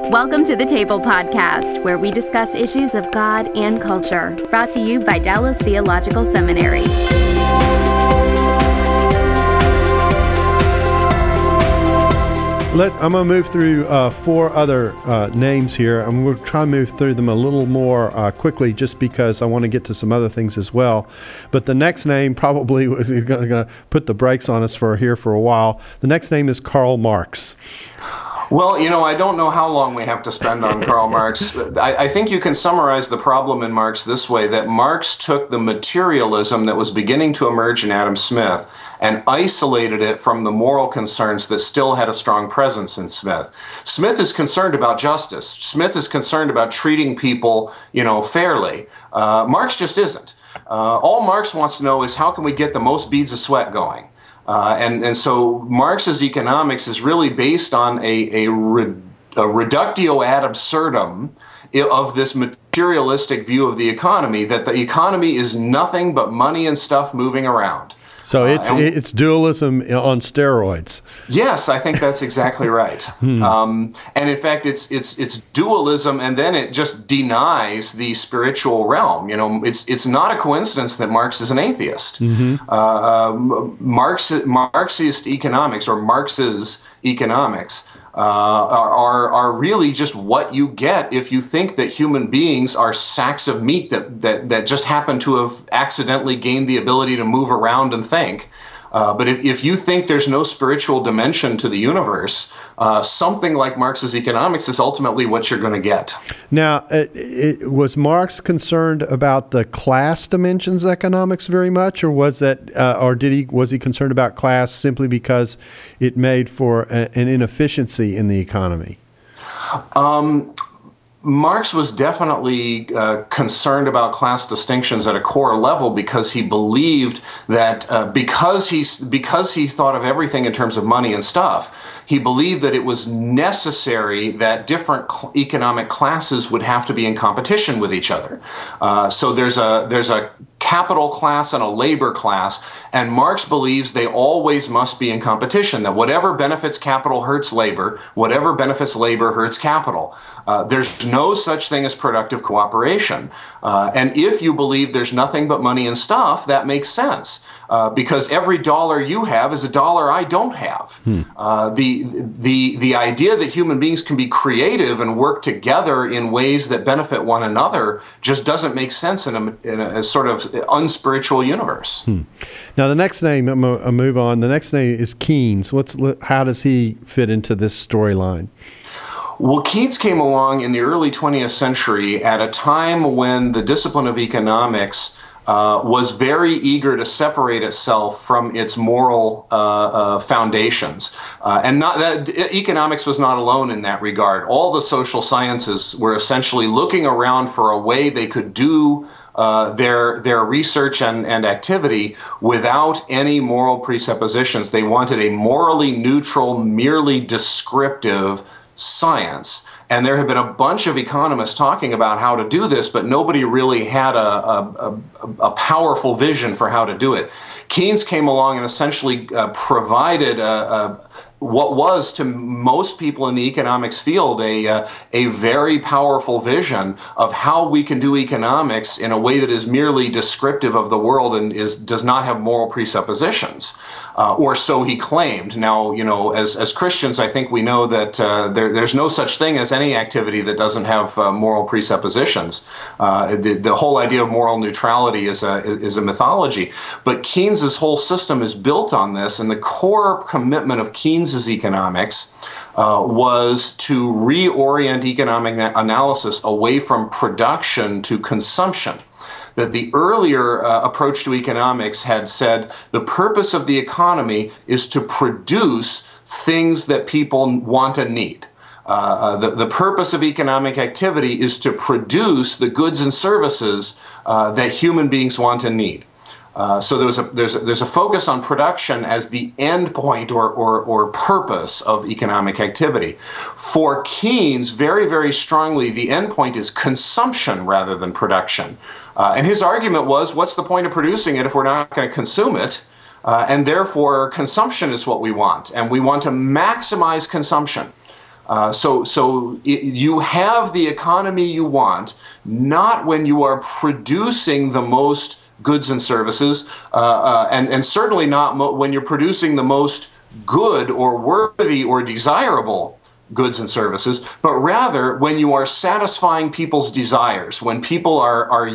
Welcome to the Table Podcast, where we discuss issues of God and culture, brought to you by Dallas Theological Seminary. I'm going to move through four other names here. I'm going to try and move through them a little more quickly just because I want to get to some other things as well. But the next name probably is going to put the brakes on us for a while. The next name is Karl Marx. Well, I don't know how long we have to spend on Karl Marx. I think you can summarize the problem in Marx this way, that Marx took the materialism that was beginning to emerge in Adam Smith and isolated it from the moral concerns that still had a strong presence in Smith. Smith is concerned about justice. Smith is concerned about treating people, fairly. Marx just isn't. All Marx wants to know is how can we get the most beads of sweat going? And so Marx's economics is really based on a reductio ad absurdum of this materialistic view of the economy, that the economy is nothing but money and stuff moving around. So it's dualism on steroids. Yes, I think that's exactly right. And in fact, it's dualism, and then it just denies the spiritual realm. It's not a coincidence that Marx is an atheist. Marxist economics, or Marx's economics, are really just what you get if you think that human beings are sacks of meat that just happen to have accidentally gained the ability to move around and think. But if you think there's no spiritual dimension to the universe, something like Marx's economics is ultimately what you're going to get. Now, was Marx concerned about the class dimensions of economics very much, or was he concerned about class simply because it made for an inefficiency in the economy? Marx was definitely concerned about class distinctions at a core level because he believed that because he thought of everything in terms of money and stuff, he believed that it was necessary that different economic classes would have to be in competition with each other. So there's a capital class and a labor class, and Marx believes they always must be in competition, that whatever benefits capital hurts labor, whatever benefits labor hurts capital. There's no such thing as productive cooperation. And if you believe there's nothing but money and stuff, that makes sense. Because every dollar you have is a dollar I don't have. The idea that human beings can be creative and work together in ways that benefit one another just doesn't make sense in a sort of unspiritual universe. Now, the next name, I'm going to move on. The next name is Keynes. How does he fit into this storyline? Well, Keynes came along in the early 20th century at a time when the discipline of economics was very eager to separate itself from its moral foundations. And not that economics was not alone in that regard. All the social sciences were essentially looking around for a way they could do their research and activity without any moral presuppositions. They wanted a morally neutral, merely descriptive science. And there have been a bunch of economists talking about how to do this, but nobody really had a powerful vision for how to do it. Keynes came along and essentially provided what was to most people in the economics field a very powerful vision of how we can do economics in a way that is merely descriptive of the world and does not have moral presuppositions, or so he claimed. Now, as Christians, I think we know that there's no such thing as any activity that doesn't have moral presuppositions. The whole idea of moral neutrality is a mythology, but Keynes's whole system is built on this, and the core commitment of Keynes's economics was to reorient economic analysis away from production to consumption. That the earlier approach to economics had said the purpose of the economy is to produce things that people want and need. The purpose of economic activity is to produce the goods and services that human beings want and need. So there's a focus on production as the end point or purpose of economic activity. For Keynes, very, very strongly, the end point is consumption rather than production. And his argument was, what's the point of producing it if we're not going to consume it? And therefore, consumption is what we want. And we want to maximize consumption. You have the economy you want, not when you are producing the most goods and services, and certainly not when you're producing the most good or worthy or desirable goods and services, but rather when you are satisfying people's desires, when people are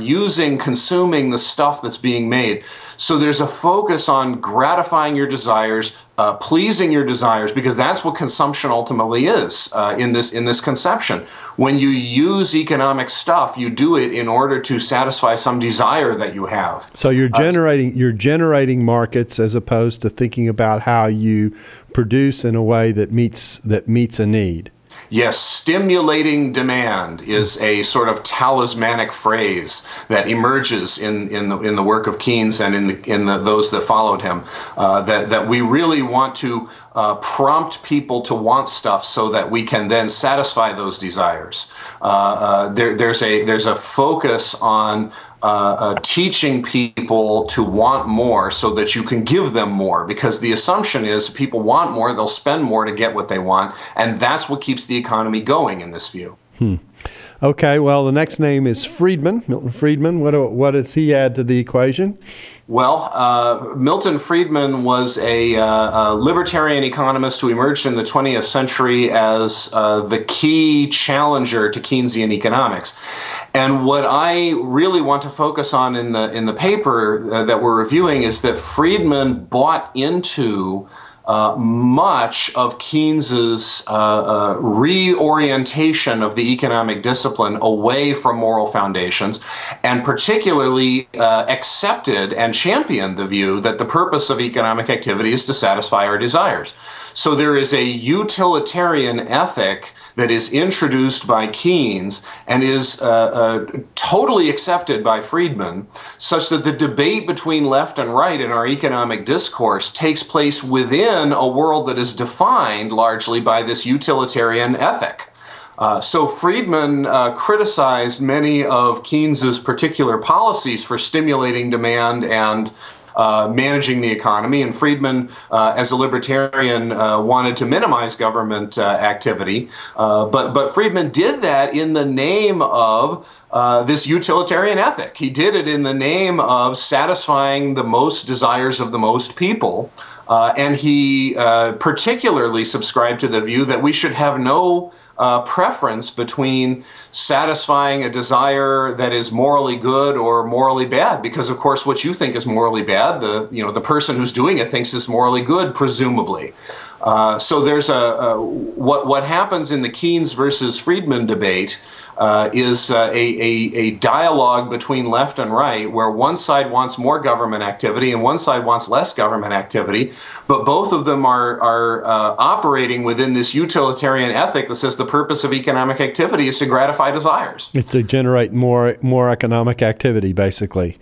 consuming the stuff that's being made. So there's a focus on gratifying your desires, pleasing your desires, because that's what consumption ultimately is in this conception. When you use economic stuff, you do it in order to satisfy some desire that you have. So you're generating markets as opposed to thinking about how you produce in a way that meets a need. Yes, stimulating demand is a sort of talismanic phrase that emerges in the work of Keynes and in those that followed him. That we really want to prompt people to want stuff so that we can then satisfy those desires. There's a focus on teaching people to want more so that you can give them more, because the assumption is people want more, they'll spend more to get what they want, and that's what keeps the economy going in this view. Okay, well, the next name is Friedman, Milton Friedman. What does he add to the equation? Well, Milton Friedman was a libertarian economist who emerged in the 20th century as the key challenger to Keynesian economics. And what I really want to focus on in the paper that we're reviewing is that Friedman bought into much of Keynes's reorientation of the economic discipline away from moral foundations, and particularly accepted and championed the view that the purpose of economic activity is to satisfy our desires. So there is a utilitarian ethic that is introduced by Keynes and is totally accepted by Friedman, such that the debate between left and right in our economic discourse takes place within a world that is defined largely by this utilitarian ethic. So Friedman criticized many of Keynes's particular policies for stimulating demand and managing the economy, and Friedman, as a libertarian, wanted to minimize government activity. But Friedman did that in the name of this utilitarian ethic. He did it in the name of satisfying the most desires of the most people. And he particularly subscribed to the view that we should have no preference between satisfying a desire that is morally good or morally bad, because of course what you think is morally bad, the person who's doing it thinks is morally good, presumably. So there's what happens in the Keynes versus Friedman debate is a dialogue between left and right, where one side wants more government activity and one side wants less government activity, but both of them are operating within this utilitarian ethic that says the purpose of economic activity is to gratify desires. It's to generate more economic activity, basically.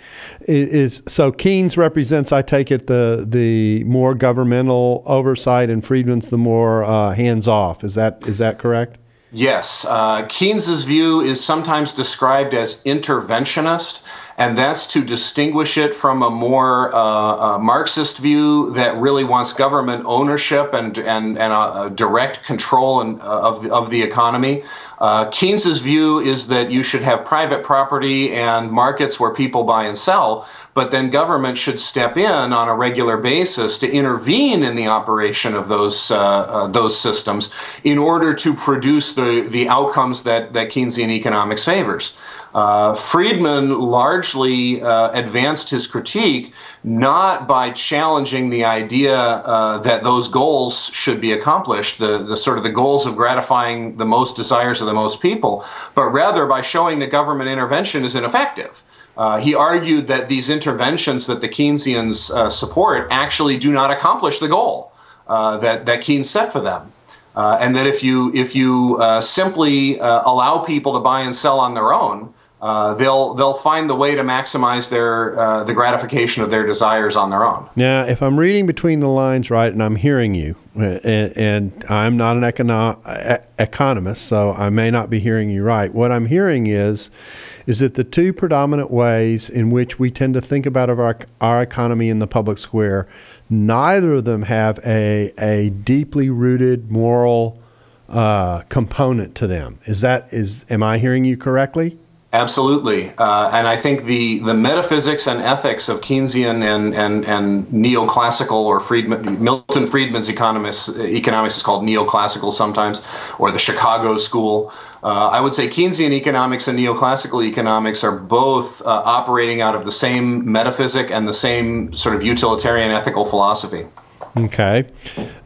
So Keynes represents, I take it, the more governmental oversight, and Friedman's the more hands-off. Is that correct? Yes. Keynes's view is sometimes described as interventionist, and that's to distinguish it from a more Marxist view that really wants government ownership and a direct control of the economy. Keynes's view is that you should have private property and markets where people buy and sell, but then government should step in on a regular basis to intervene in the operation of those systems in order to produce the outcomes that Keynesian economics favors. Friedman largely advanced his critique not by challenging the idea that those goals should be accomplished, the sort of the goals of gratifying the most desires of the most people, but rather by showing that government intervention is ineffective. He argued that these interventions that the Keynesians support actually do not accomplish the goal that Keynes set for them. And that if you simply allow people to buy and sell on their own, they'll find the way to maximize the gratification of their desires on their own. Now, if I'm reading between the lines right, and I'm hearing you, and I'm not an economist, so I may not be hearing you right. What I'm hearing is that the two predominant ways in which we tend to think about our economy in the public square, neither of them have a deeply rooted moral component to them. Am I hearing you correctly? Absolutely, and I think the metaphysics and ethics of Keynesian and neoclassical, or Milton Friedman's economics is called neoclassical sometimes, or the Chicago School. I would say Keynesian economics and neoclassical economics are both operating out of the same metaphysic and the same sort of utilitarian ethical philosophy. Okay.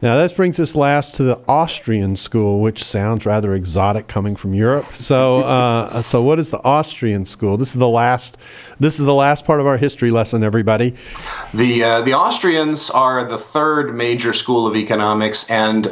Now, this brings us last to the Austrian School, which sounds rather exotic coming from Europe. So, so what is the Austrian School? This is the last part of our history lesson, everybody. The Austrians are the third major school of economics, and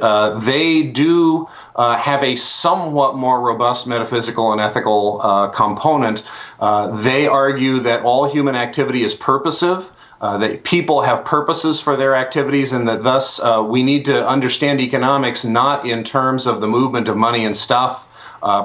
they do have a somewhat more robust metaphysical and ethical component. They argue that all human activity is purposive. That people have purposes for their activities, and that thus we need to understand economics not in terms of the movement of money and stuff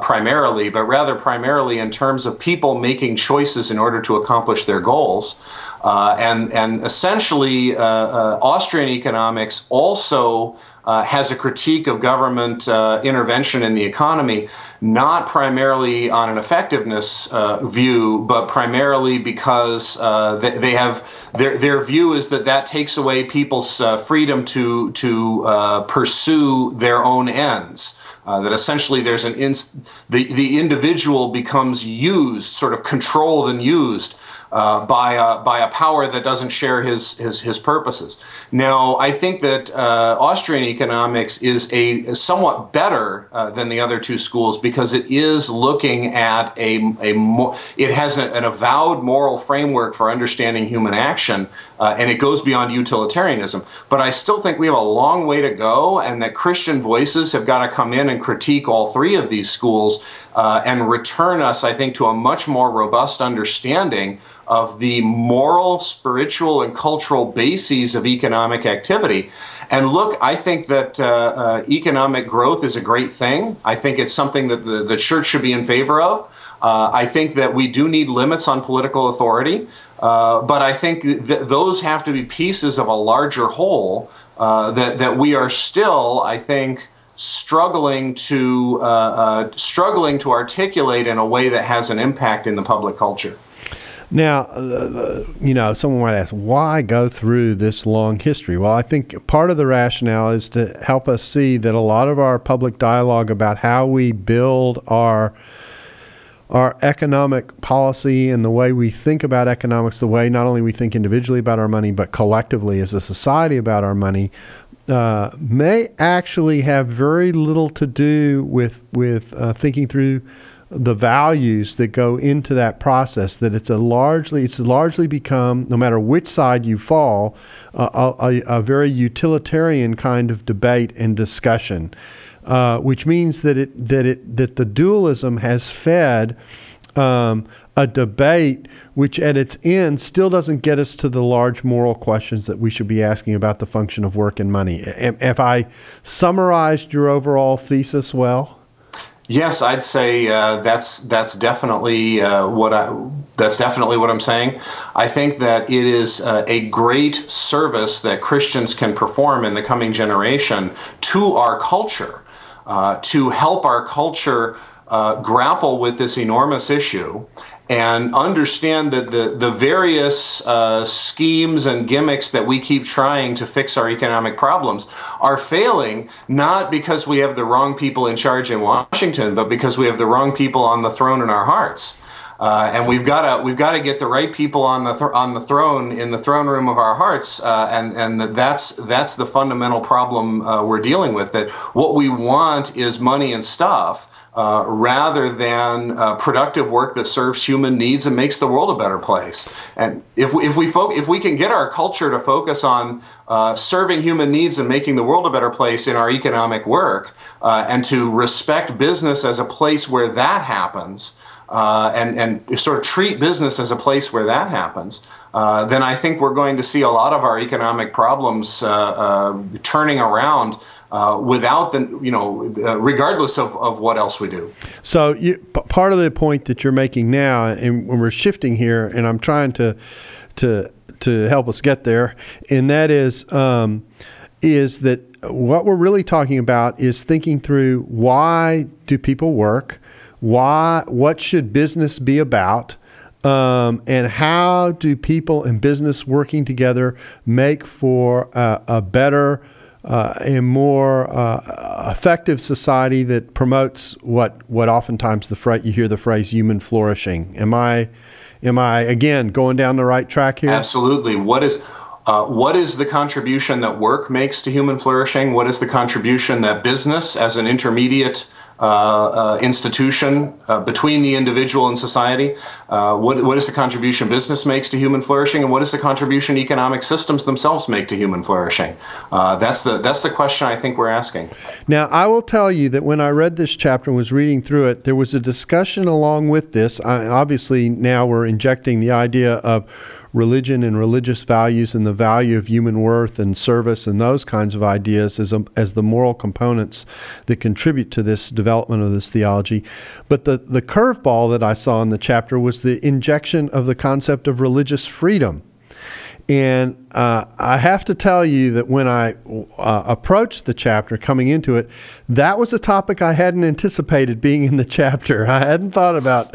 primarily, but rather primarily in terms of people making choices in order to accomplish their goals. And essentially, Austrian economics also has a critique of government intervention in the economy, not primarily on an effectiveness view, but primarily because they have their view is that takes away people's freedom to pursue their own ends. That essentially there's the individual becomes used, sort of controlled and used by a power that doesn't share his purposes. Now, I think that Austrian economics is somewhat better than the other two schools, because it is looking at it has an avowed moral framework for understanding human action, and it goes beyond utilitarianism. But I still think we have a long way to go, and that Christian voices have got to come in and critique all three of these schools and return us, I think, to a much more robust understanding of the moral, spiritual, and cultural bases of economic activity. And look, I think that economic growth is a great thing. I think it's something that the church should be in favor of. I think that we do need limits on political authority, but I think those have to be pieces of a larger whole that we are still, I think, struggling to articulate in a way that has an impact in the public culture. Now, someone might ask, why go through this long history? Well, I think part of the rationale is to help us see that a lot of our public dialogue about how we build our economic policy and the way we think about economics, the way not only we think individually about our money, but collectively as a society about our money, may actually have very little to do with thinking through the values that go into that process. That it's largely become, no matter which side you fall, a very utilitarian kind of debate and discussion, which means that the dualism has fed a debate which at its end still doesn't get us to the large moral questions that we should be asking about the function of work and money. Have I summarized your overall thesis well? Yes, I'd say that's definitely what I'm saying. I think that it is a great service that Christians can perform in the coming generation to our culture, to help our culture grapple with this enormous issue and understand that the various schemes and gimmicks that we keep trying to fix our economic problems are failing, not because we have the wrong people in charge in Washington, but because we have the wrong people on the throne in our hearts. And we've got to get the right people on the throne in the throne room of our hearts, and that's the fundamental problem we're dealing with. That what we want is money and stuff, rather than productive work that serves human needs and makes the world a better place. And if we can get our culture to focus on serving human needs and making the world a better place in our economic work, and to respect business as a place where that happens, and sort of treat business as a place where that happens, then I think we're going to see a lot of our economic problems turning around without regardless of what else we do. So part of the point that you're making now, and when we're shifting here, and I'm trying to help us get there, and that is that what we're really talking about is thinking through, why do people work? What should business be about? And how do people in business working together make for a better and more effective society that promotes what oftentimes you hear the phrase human flourishing? Am I again going down the right track here? Absolutely. What is the contribution that work makes to human flourishing? What is the contribution that business as an intermediate institution between the individual and society? What is the contribution business makes to human flourishing, and what is the contribution economic systems themselves make to human flourishing? That's the question I think we're asking. Now, I will tell you that when I read this chapter and was reading through it, there was a discussion along with this. And obviously, now we're injecting the idea of religion and religious values and the value of human worth and service and those kinds of ideas as the moral components that contribute to this development of this theology. But the curveball that I saw in the chapter was the injection of the concept of religious freedom. And I have to tell you that when I approached the chapter coming into it, that was a topic I hadn't anticipated being in the chapter. I hadn't thought about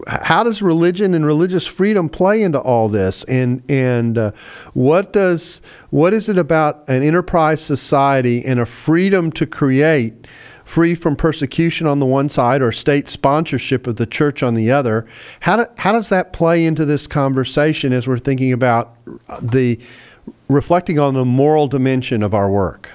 how does religion and religious freedom play into all this, and what is it about an enterprise society and a freedom to create, free from persecution on the one side or state sponsorship of the church on the other? How does that play into this conversation as we're thinking about reflecting on the moral dimension of our work?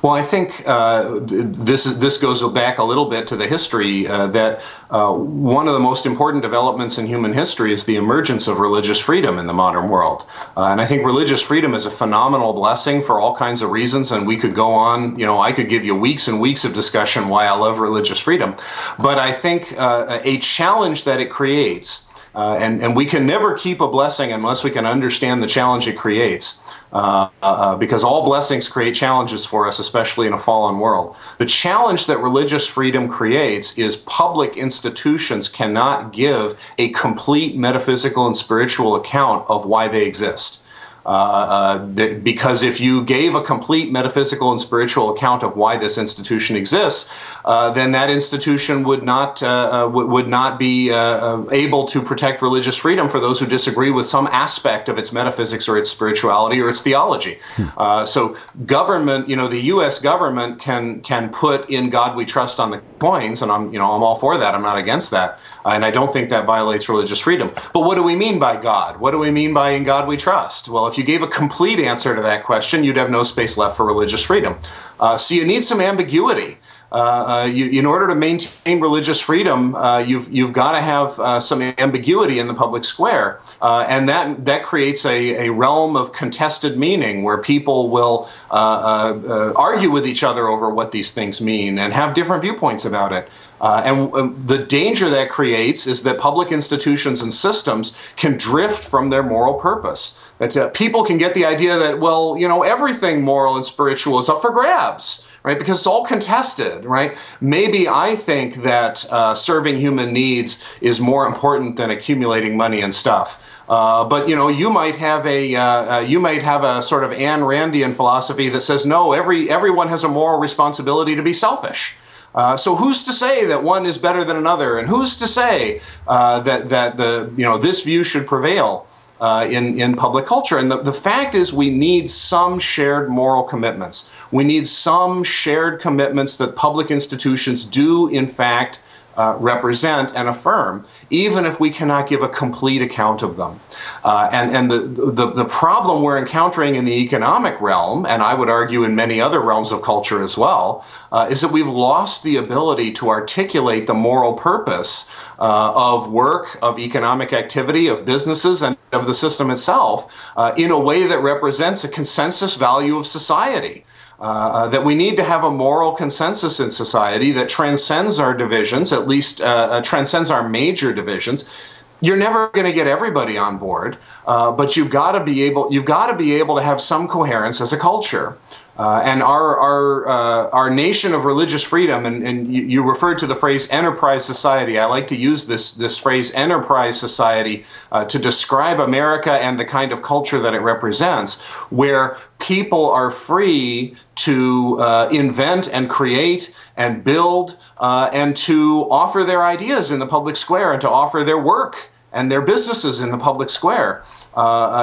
Well, I think this goes back a little bit to the history that one of the most important developments in human history is the emergence of religious freedom in the modern world. And I think religious freedom is a phenomenal blessing for all kinds of reasons, and we could go on, I could give you weeks and weeks of discussion why I love religious freedom. But I think a challenge that it creates, and we can never keep a blessing unless we can understand the challenge it creates. Because all blessings create challenges for us, especially in a fallen world. The challenge that religious freedom creates is public institutions cannot give a complete metaphysical and spiritual account of why they exist. Because if you gave a complete metaphysical and spiritual account of why this institution exists, then that institution would not be able to protect religious freedom for those who disagree with some aspect of its metaphysics or its spirituality or its theology. So government, the U.S. government can put "In God We Trust" on the coins, and I'm all for that. I'm not against that, and I don't think that violates religious freedom. But what do we mean by God? What do we mean by "In God We Trust"? Well, if you gave a complete answer to that question, you'd have no space left for religious freedom. So you need some ambiguity. In order to maintain religious freedom, you've got to have some ambiguity in the public square, and that creates a realm of contested meaning where people will argue with each other over what these things mean and have different viewpoints about it. And the danger that creates is that public institutions and systems can drift from their moral purpose. That people can get the idea that, well, everything moral and spiritual is up for grabs, right? Because it's all contested, right? Maybe I think that serving human needs is more important than accumulating money and stuff. But you might have a sort of Ayn Randian philosophy that says no, everyone has a moral responsibility to be selfish. So who's to say that one is better than another, and who's to say that this view should prevail in public culture? And the fact is, we need some shared moral commitments. We need some shared commitments that public institutions do, in fact, represent and affirm, even if we cannot give a complete account of them. And the problem we're encountering in the economic realm, and I would argue in many other realms of culture as well, is that we've lost the ability to articulate the moral purpose of work, of economic activity, of businesses, and of the system itself in a way that represents a consensus value of society. That we need to have a moral consensus in society that transcends our divisions, at least transcends our major divisions. You're never going to get everybody on board, but you've got to be able to have some coherence as a culture. And our nation of religious freedom, and you referred to the phrase enterprise society. I like to use this phrase enterprise society to describe America and the kind of culture that it represents, where people are free to invent and create and build and to offer their ideas in the public square and to offer their work and their businesses in the public square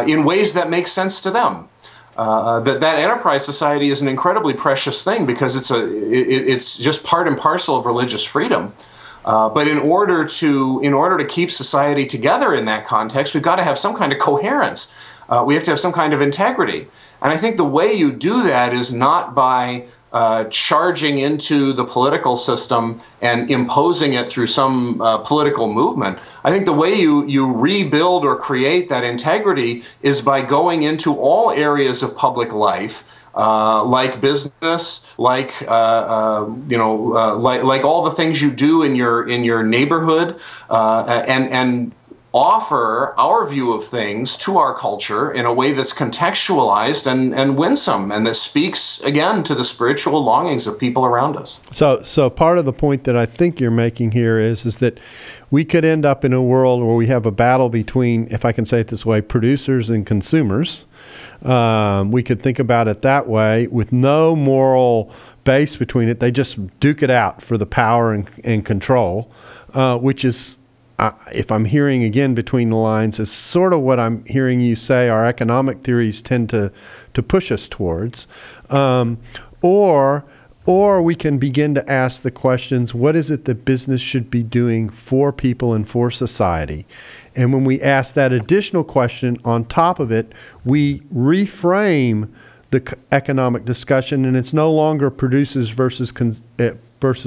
in ways that make sense to them. That enterprise society is an incredibly precious thing because it's just part and parcel of religious freedom. But in order to keep society together in that context, we've got to have some kind of coherence. We have to have some kind of integrity. And I think the way you do that is not by charging into the political system and imposing it through some political movement. I think the way you rebuild or create that integrity is by going into all areas of public life, like business, like like all the things you do in your neighborhood, and offer our view of things to our culture in a way that's contextualized and winsome, and that speaks, again, to the spiritual longings of people around us. So part of the point that I think you're making here is that we could end up in a world where we have a battle between, if I can say it this way, producers and consumers. We could think about it that way with no moral base between it. They just duke it out for the power and control, which is, if I'm hearing again between the lines, is sort of what I'm hearing you say our economic theories tend to push us towards. Or we can begin to ask the questions, what is it that business should be doing for people and for society? And when we ask that additional question on top of it, we reframe the economic discussion, and it's no longer producers versus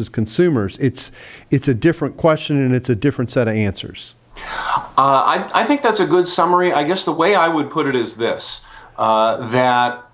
consumers. It's a different question, and it's a different set of answers. I think that's a good summary. I guess the way I would put it is this, that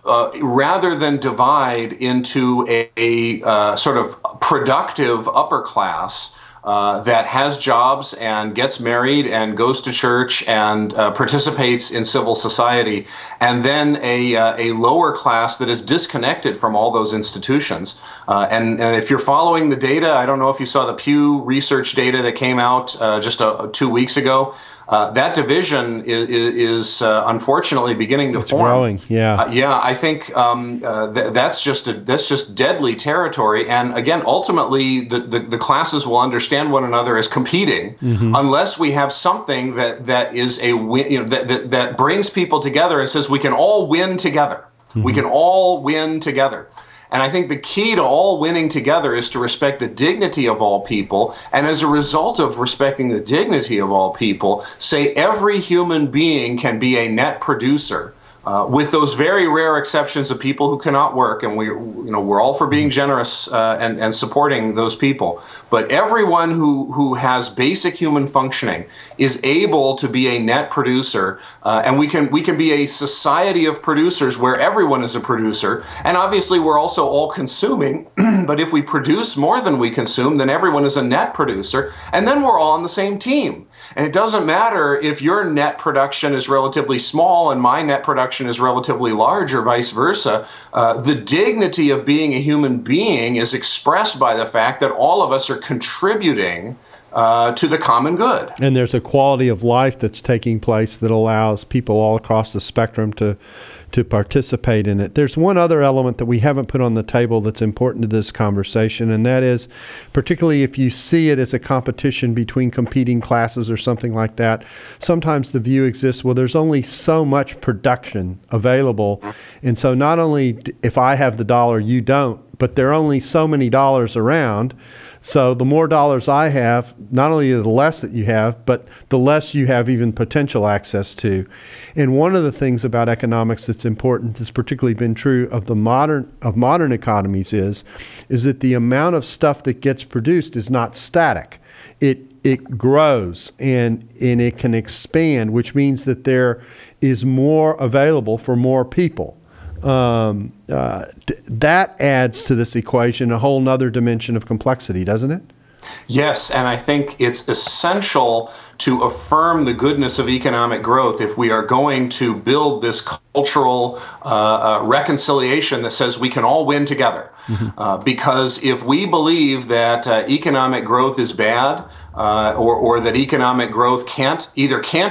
rather than divide into a sort of productive upper class that has jobs and gets married and goes to church and participates in civil society, and then a lower class that is disconnected from all those institutions. And if you're following the data, I don't know if you saw the Pew Research data that came out just 2 weeks ago. That division is unfortunately beginning to form. Growing, yeah. I think that's just deadly territory. And again, ultimately, the classes will understand one another as competing, unless we have something that is a win, that brings people together and says we can all win together. We can all win together. And I think the key to all winning together is to respect the dignity of all people. And as a result of respecting the dignity of all people, say every human being can be a net producer. With those very rare exceptions of people who cannot work, and we're all for being generous and supporting those people. But everyone who has basic human functioning is able to be a net producer, and we can be a society of producers where everyone is a producer. And obviously, we're also all consuming. But if we produce more than we consume, then everyone is a net producer, and then we're all on the same team. And it doesn't matter if your net production is relatively small and my net production is relatively large, or vice versa. The dignity of being a human being is expressed by the fact that all of us are contributing to the common good. And there's a quality of life that's taking place that allows people all across the spectrum to participate in it. There's one other element that we haven't put on the table that's important to this conversation, and that is, particularly if you see it as a competition between competing classes or something like that, sometimes the view exists, well, there's only so much production available, and so not only if I have the dollar, you don't, but there are only so many dollars around. So the more dollars I have, not only the less that you have, but the less you have even potential access to. And one of the things about economics that's important, has particularly been true of the modern economies, is that the amount of stuff that gets produced is not static. It grows and it can expand, which means that there is more available for more people. That adds to this equation a whole nother dimension of complexity, doesn't it? Yes, and I think it's essential to affirm the goodness of economic growth if we are going to build this cultural reconciliation that says we can all win together. Because if we believe that economic growth is bad, or that economic growth can't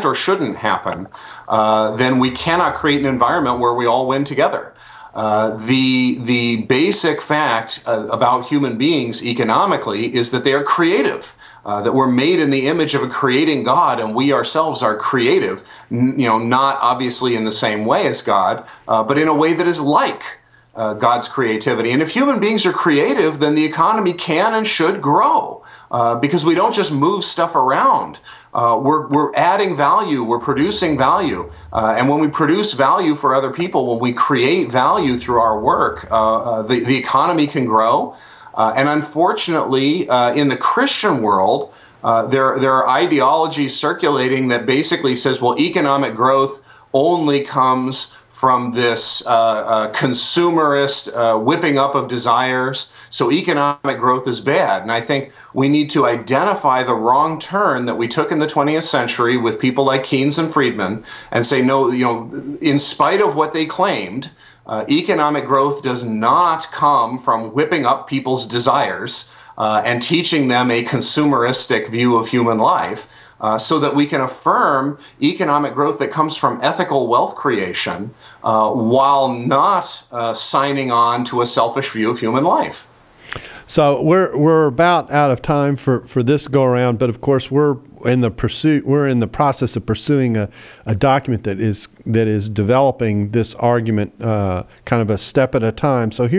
or shouldn't happen, then we cannot create an environment where we all win together. The basic fact about human beings economically is that they are creative, that we're made in the image of a creating God, and we ourselves are creative, not obviously in the same way as God, but in a way that is like God's creativity. And if human beings are creative, then the economy can and should grow, because we don't just move stuff around. We're adding value, we're producing value. And when we produce value for other people, when we create value through our work, the economy can grow. And unfortunately, in the Christian world, there are ideologies circulating that basically says, well, economic growth only comes from this consumerist whipping up of desires. So economic growth is bad. And I think we need to identify the wrong turn that we took in the 20th century with people like Keynes and Friedman and say, no, in spite of what they claimed, economic growth does not come from whipping up people's desires and teaching them a consumeristic view of human life. So that we can affirm economic growth that comes from ethical wealth creation while not signing on to a selfish view of human life. So we're about out of time for this go around, but of course we're in the process of pursuing a document that is developing this argument kind of a step at a time. So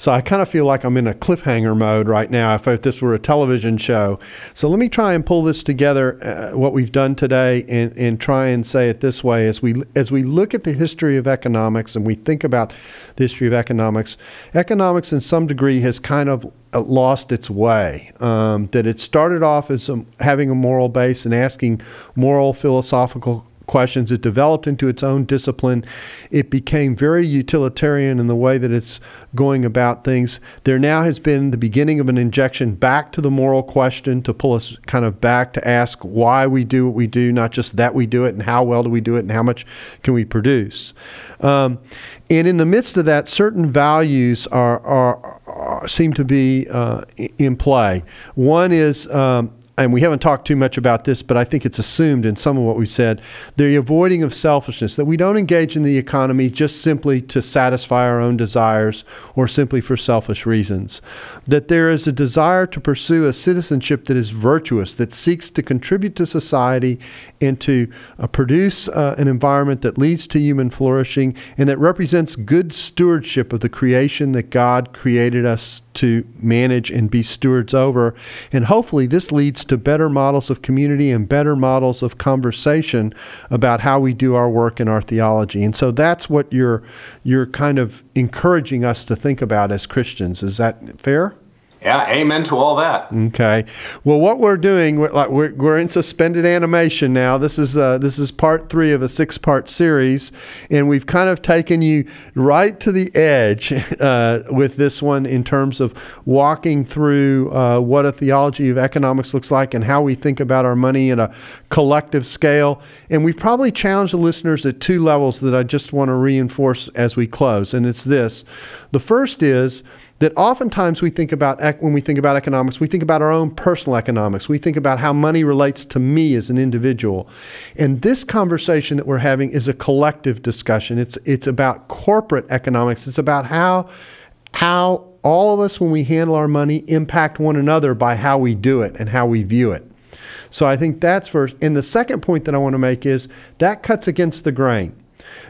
I kind of feel like I'm in a cliffhanger mode right now if this were a television show. So let me try and pull this together, what we've done today, and try and say it this way: as we look at the history of economics and we think about the history of economics in some degree has kind of lost its way. That it started off as having a moral base and asking moral philosophical questions. It developed into its own discipline. It became very utilitarian in the way that it's going about things. There now has been the beginning of an injection back to the moral question to pull us kind of back to ask why we do what we do, not just that we do it, and how well do we do it, and how much can we produce. And in the midst of that, certain values seem to be in play. One is, and we haven't talked too much about this, but I think it's assumed in some of what we've said, the avoiding of selfishness, that we don't engage in the economy just simply to satisfy our own desires or simply for selfish reasons. That there is a desire to pursue a citizenship that is virtuous, that seeks to contribute to society and to produce an environment that leads to human flourishing and that represents good stewardship of the creation that God created us to manage and be stewards over. And hopefully this leads to better models of community and better models of conversation about how we do our work in our theology. And so that's what you're kind of encouraging us to think about as Christians. Is that fair? Yeah, amen to all that. Okay. Well, what we're doing, we're in suspended animation now. This is part 3 of a 6-part series, and we've kind of taken you right to the edge with this one in terms of walking through what a theology of economics looks like and how we think about our money in a collective scale. And we've probably challenged the listeners at 2 levels that I just want to reinforce as we close, and it's this. The first is that oftentimes when we think about economics, we think about our own personal economics. We think about how money relates to me as an individual. And this conversation that we're having is a collective discussion. It's about corporate economics. It's about how all of us, when we handle our money, impact one another by how we do it and how we view it. So I think that's first. And the second point that I want to make is that cuts against the grain.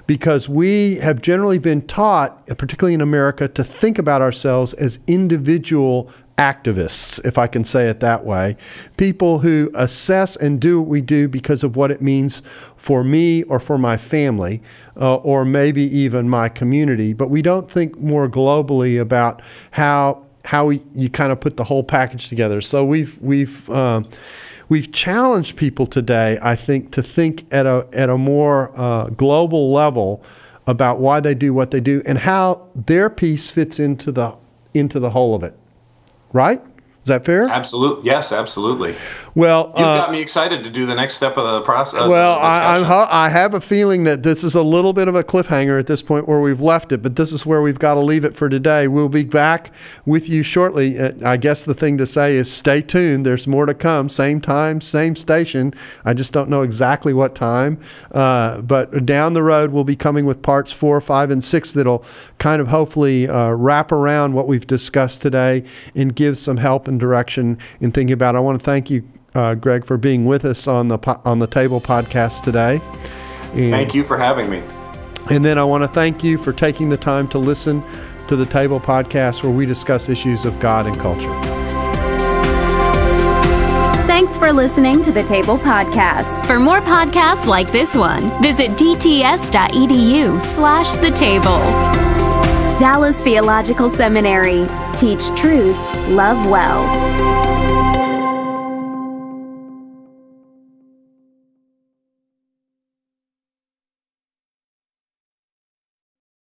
Because we have generally been taught, particularly in America, to think about ourselves as individual activists, if I can say it that way. People who assess and do what we do because of what it means for me or for my family, or maybe even my community. But we don't think more globally about how you kind of put the whole package together. So we've challenged people today, I think, to think at a more global level about why they do what they do and how their piece fits into the whole of it. Right? Is that fair? Absolutely. Yes, absolutely. Well, you've got me excited to do the next step of the process. Well, I have a feeling that this is a little bit of a cliffhanger at this point where we've left it, but this is where we've got to leave it for today. We'll be back with you shortly. I guess the thing to say is stay tuned. There's more to come. Same time, same station. I just don't know exactly what time. But down the road, we'll be coming with parts 4, 5, and 6 that'll kind of hopefully wrap around what we've discussed today and give some help and direction in thinking about it. I want to thank you, Greg, for being with us on the Table podcast today. And thank you for having me. And then I want to thank you for taking the time to listen to the Table podcast, where we discuss issues of God and culture. Thanks for listening to the Table podcast. For more podcasts like this one, visit dts.edu/thetable. Dallas Theological Seminary. Teach truth, love well.